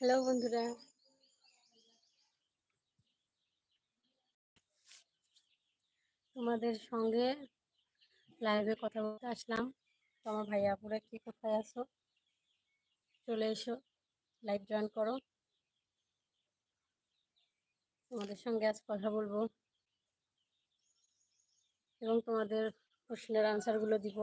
Hello বন্ধুরা, তোমাদের সঙ্গে লাইভে কথা বলতে আসলাম। তোমার ভাইয়া আপুরা কি কোথায় আছো? চলে এসো, লাইভ জয়েন করো। তোমাদের সঙ্গে আজ কথা বলবো এবং তোমাদের প্রশ্নের আনসারগুলো দিব।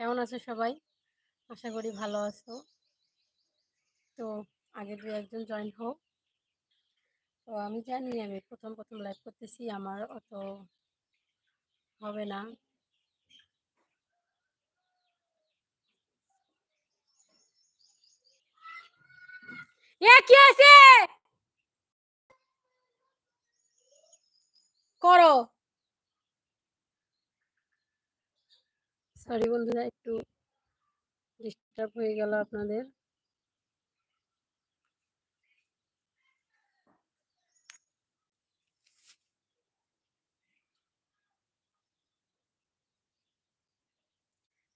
কেমন আছো সবাই? আশা করি ভালো আছো। তো আগে দু একজন জয়েন হও। তো আমি জানি আমি প্রথম লাইভ করতেছি, আমার অত হবে না। কি আছে করো। সরি বন্ধুরা, একটু ডিস্টার্ব হয়ে গেল আপনাদের।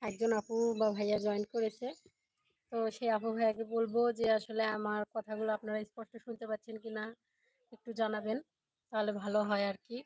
একজন আপু বা ভাইয়া জয়েন করেছে। তো সেই আপু ভাইয়াকে বলবো যে আসলে আমার কথাগুলো আপনারা স্পষ্ট শুনতে পাচ্ছেন কিনা একটু জানাবেন, তাহলে ভালো হয় আর কি।